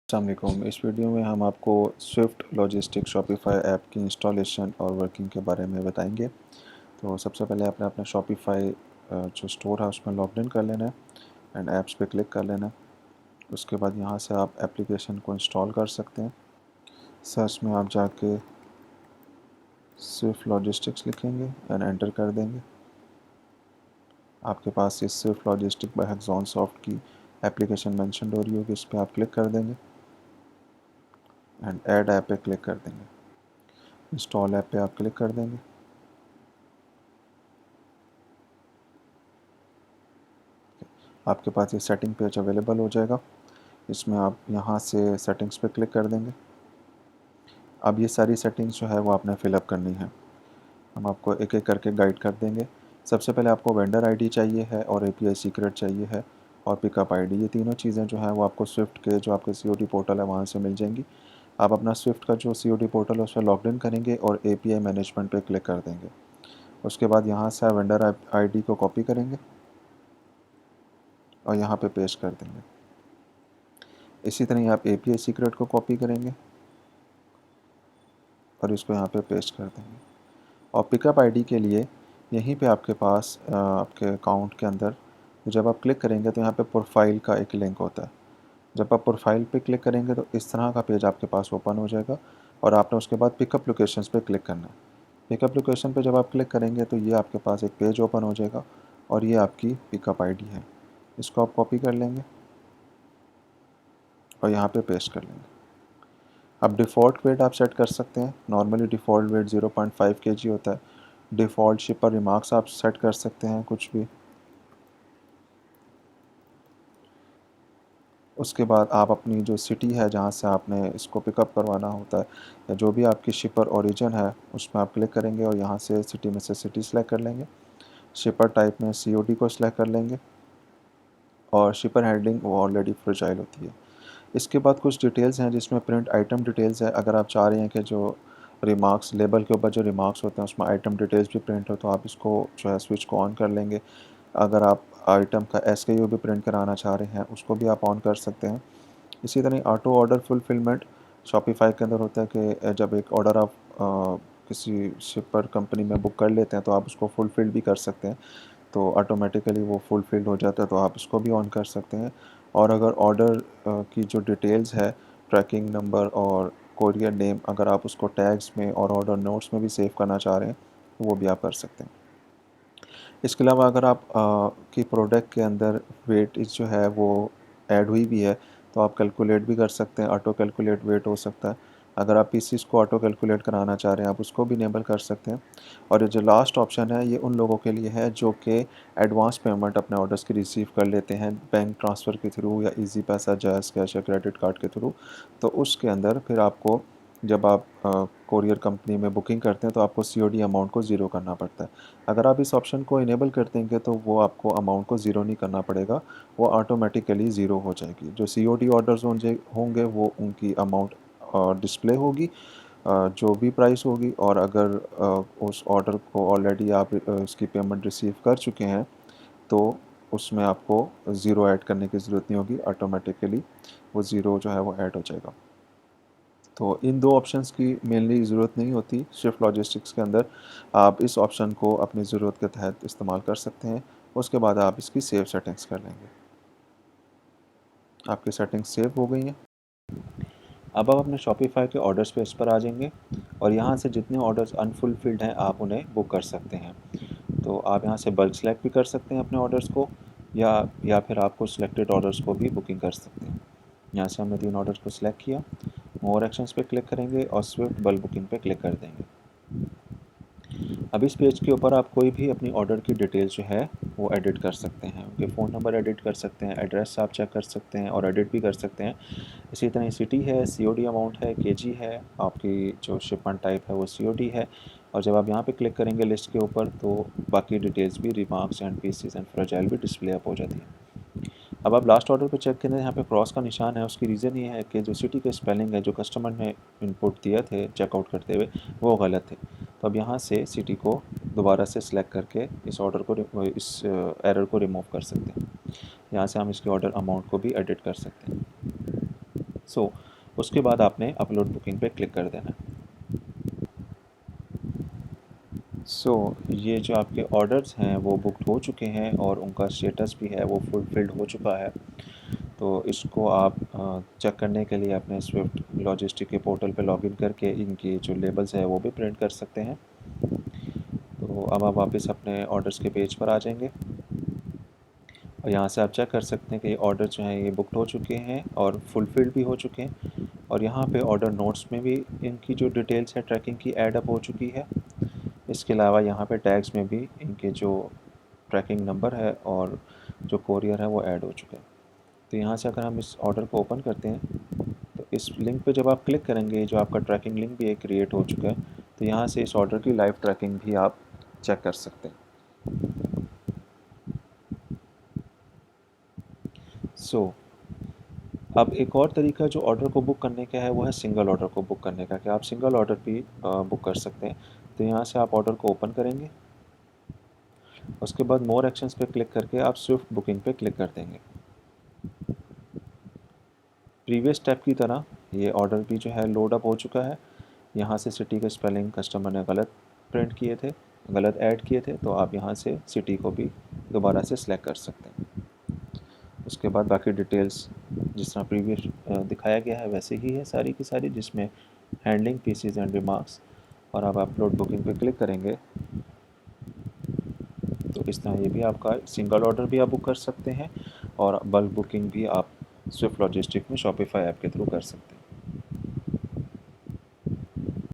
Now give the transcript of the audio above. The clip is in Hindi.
अस्सलामुअलैकुम। इस वीडियो में हम आपको स्विफ्ट लॉजिस्टिक शॉपिफाई ऐप की इंस्टॉलेशन और वर्किंग के बारे में बताएंगे। तो सबसे पहले आपने अपना शॉपिफाई जो स्टोर है उसमें लॉग इन कर लेना है एंड ऐप्स पे क्लिक कर लेना है। उसके बाद यहाँ से आप एप्लीकेशन को इंस्टॉल कर सकते हैं। सर्च में आप जाके स्विफ्ट लॉजिस्टिक्स लिखेंगे एंड एंटर कर देंगे। आपके पास ये स्विफ्ट लॉजिस्टिक बाय हैक्सॉन सॉफ्ट की एप्लीकेशन मेंशन हो रही होगी, इस पर आप क्लिक कर देंगे एंड ऐड ऐप पे क्लिक कर देंगे। इंस्टॉल ऐप पे आप क्लिक कर देंगे। आपके पास ये सेटिंग पेज अवेलेबल हो जाएगा। इसमें आप यहाँ से सेटिंग्स पे क्लिक कर देंगे। अब ये सारी सेटिंग्स जो है वो आपने फिलअप करनी है। हम आपको एक एक करके गाइड कर देंगे। सबसे पहले आपको वेंडर आईडी चाहिए है और एपीआई सीक्रेट चाहिए है और पिकअप आईडी। ये तीनों चीज़ें जो हैं वो आपको स्विफ्ट के जो आपके सीओडी पोर्टल है वहाँ से मिल जाएंगी। आप अपना स्विफ्ट का जो सीओडी पोर्टल है उस पर लॉग इन करेंगे और एपीआई मैनेजमेंट पे क्लिक कर देंगे। उसके बाद यहाँ से आप वेंडर आईडी को कॉपी करेंगे और यहाँ पे पेस्ट कर देंगे। इसी तरह आप एपीआई सीक्रेट को कॉपी करेंगे और इसको यहाँ पे पेस्ट कर देंगे। और पिकअप आईडी के लिए यहीं पे आपके पास आपके अकाउंट के अंदर जब आप क्लिक करेंगे तो यहाँ पे प्रोफाइल का एक लिंक होता है। जब आप प्रोफाइल पे क्लिक करेंगे तो इस तरह का पेज आपके पास ओपन हो जाएगा और आपने उसके बाद पिकअप लोकेशंस पे क्लिक करना है। पिकअप लोकेशन पे जब आप क्लिक करेंगे तो ये आपके पास एक पेज ओपन हो जाएगा और ये आपकी पिकअप आईडी है। इसको आप कॉपी कर लेंगे और यहाँ पे पेस्ट कर लेंगे। अब डिफ़ॉल्ट वेट आप सेट कर सकते हैं। नॉर्मली डिफ़ॉल्ट वेट 0.5 kg होता है। डिफ़ॉल्ट शिपर रिमार्क्स आप सेट कर सकते हैं कुछ भी। उसके बाद आप अपनी जो सिटी है जहाँ से आपने इसको पिकअप करवाना होता है या जो भी आपकी शिपर ओरिजिन है उसमें आप क्लिक करेंगे और यहाँ से सिटी में से सिटी सेलेक्ट कर लेंगे। शिपर टाइप में सीओडी को सेलेक्ट कर लेंगे और शिपर हैंडलिंग वो ऑलरेडी फ्रेजाइल होती है। इसके बाद कुछ डिटेल्स हैं जिसमें प्रिंट आइटम डिटेल्स है। अगर आप चाह रहे हैं कि जो रिमार्क्स लेबल के ऊपर जो रिमार्क्स होते हैं उसमें आइटम डिटेल्स भी प्रिंट हो तो आप इसको जो है स्विच को ऑन कर लेंगे। अगर आप आइटम का एसकेयू भी प्रिंट कराना चाह रहे हैं उसको भी आप ऑन कर सकते हैं। इसी तरह ऑटो ऑर्डर फुलफिलमेंट शॉपिफाई के अंदर होता है कि जब एक ऑर्डर आप किसी शिपर कंपनी में बुक कर लेते हैं तो आप उसको फुलफिल भी कर सकते हैं, तो ऑटोमेटिकली वो फुलफिल्ड हो जाता है, तो आप इसको भी ऑन कर सकते हैं। और अगर ऑर्डर की जो डिटेल्स है, ट्रैकिंग नंबर और कोरियर नेम, अगर आप उसको टैग्स में और ऑर्डर नोट्स में भी सेव करना चाह रहे हैं तो वो भी आप कर सकते हैं। इसके अलावा अगर आप की प्रोडक्ट के अंदर वेट जो है वो ऐड हुई भी है तो आप कैलकुलेट भी कर सकते हैं। ऑटो कैलकुलेट वेट हो सकता है। अगर आप पीसीस को ऑटो कैलकुलेट कराना चाह रहे हैं आप उसको भी इनेबल कर सकते हैं। और ये जो लास्ट ऑप्शन है ये उन लोगों के लिए है जो कि एडवांस पेमेंट अपने ऑर्डर्स की रिसीव कर लेते हैं बैंक ट्रांसफ़र के थ्रू या इजी पैसा, जैज़ कैश या क्रेडिट कार्ड के थ्रू। तो उसके अंदर फिर आपको जब आप कोरियर कंपनी में बुकिंग करते हैं तो आपको सीओडी अमाउंट को ज़ीरो करना पड़ता है। अगर आप इस ऑप्शन को इनेबल कर देंगे तो वो आपको अमाउंट को ज़ीरो नहीं करना पड़ेगा, वो ऑटोमेटिकली ज़ीरो हो जाएगी। जो सीओडी ऑर्डर्स होंगे वो उनकी अमाउंट डिस्प्ले होगी, जो भी प्राइस होगी। और अगर उस ऑर्डर को ऑलरेडी आप उसकी पेमेंट रिसीव कर चुके हैं तो उसमें आपको ज़ीरो ऐड करने की ज़रूरत नहीं होगी, ऑटोमेटिकली वो ज़ीरो जो है वो ऐड हो जाएगा। तो इन दो ऑप्शंस की मेनली ज़रूरत नहीं होती स्विफ्ट लॉजिस्टिक्स के अंदर। आप इस ऑप्शन को अपनी ज़रूरत के तहत इस्तेमाल कर सकते हैं। उसके बाद आप इसकी सेव सेटिंग्स कर लेंगे। आपकी सेटिंग्स सेव हो गई हैं। अब आप अपने शॉपिफाई के ऑर्डर स्पेस पर आ जाएंगे और यहाँ से जितने ऑर्डर्स अनफुलफिल्ड हैं आप उन्हें बुक कर सकते हैं। तो आप यहाँ से बल्क सेलेक्ट भी कर सकते हैं अपने ऑर्डर्स को, या फिर आपको सिलेक्टेड ऑर्डर्स को भी बुकिंग कर सकते हैं। यहाँ से हमने 3 ऑर्डर्स को सिलेक्ट किया, मोर एक्शंस पे क्लिक करेंगे और स्विफ्ट बल्क बुकिंग पे क्लिक कर देंगे। अब इस पेज के ऊपर आप कोई भी अपनी ऑर्डर की डिटेल्स जो है वो एडिट कर सकते हैं। उनके फ़ोन नंबर एडिट कर सकते हैं, एड्रेस आप चेक कर सकते हैं और एडिट भी कर सकते हैं। इसी तरह सिटी है, सीओडी अमाउंट है, केजी है, आपकी जो शिपमेंट टाइप है वो सीओडी है। और जब आप यहाँ पे क्लिक करेंगे लिस्ट के ऊपर तो बाकी डिटेल्स भी, remarks and pieces and fragile भी डिस्प्ले अप हो जाती है। अब आप लास्ट ऑर्डर पे चेक करें, यहाँ पे क्रॉस का निशान है। उसकी रीज़न ये है कि जो सिटी के स्पेलिंग है जो कस्टमर ने इनपुट दिए थे चेकआउट करते हुए वो गलत थे। तो अब यहाँ से सिटी को दोबारा से सिलेक्ट करके इस ऑर्डर को, इस एरर को रिमूव कर सकते हैं। यहाँ से हम इसके ऑर्डर अमाउंट को भी एडिट कर सकते हैं। उसके बाद आपने अपलोड बुकिंग पे क्लिक कर देना है। ये जो आपके ऑर्डर्स हैं वो बुकड हो चुके हैं और उनका स्टेटस भी है वो फुलफिल्ड हो चुका है। तो इसको आप चेक करने के लिए अपने स्विफ्ट लॉजिस्टिक के पोर्टल पे लॉगिन करके इनकी जो लेबल्स हैं वो भी प्रिंट कर सकते हैं। तो अब आप वापस अपने ऑर्डर्स के पेज पर आ जाएंगे और यहाँ से आप चेक कर सकते हैं कि ऑर्डर जो हैं ये बुकड हो चुके हैं और फुलफिल्ड भी हो चुके हैं। और यहाँ पे ऑर्डर नोट्स में भी इनकी जो डिटेल्स है ट्रैकिंग की ऐड अप हो चुकी है। इसके अलावा यहाँ पे टैग्स में भी इनके जो ट्रैकिंग नंबर है और जो कोरियर है वो ऐड हो चुका है। तो यहाँ से अगर हम इस ऑर्डर को ओपन करते हैं तो इस लिंक पे जब आप क्लिक करेंगे जो आपका ट्रैकिंग लिंक भी एक क्रिएट हो चुका है। तो यहाँ से इस ऑर्डर की लाइव ट्रैकिंग भी आप चेक कर सकते हैं। अब एक और तरीका जो ऑर्डर को बुक करने का है वो है सिंगल ऑर्डर को बुक करने का, कि आप सिंगल ऑर्डर भी बुक कर सकते हैं। तो यहाँ से आप ऑर्डर को ओपन करेंगे, उसके बाद मोर एक्शंस पे क्लिक करके आप स्विफ्ट बुकिंग पे क्लिक कर देंगे। प्रीवियस स्टेप की तरह ये ऑर्डर भी जो है लोड अप हो चुका है। यहाँ से सिटी के स्पेलिंग कस्टमर ने गलत प्रिंट किए थे, गलत ऐड किए थे, तो आप यहाँ से सिटी को भी दोबारा से सिलेक्ट कर सकते हैं। उसके बाद बाकी डिटेल्स जिस तरह प्रीवियस दिखाया गया है वैसे ही है सारी की सारी, जिसमें हैंडलिंग पीसीज एंड रिमार्क्स। और आप अपलोड बुकिंग पे क्लिक करेंगे तो इस तरह ये भी आपका सिंगल ऑर्डर भी आप बुक कर सकते हैं और बल्क बुकिंग भी आप स्विफ्ट लॉजिस्टिक में शॉपिफाई ऐप के थ्रू कर सकते हैं।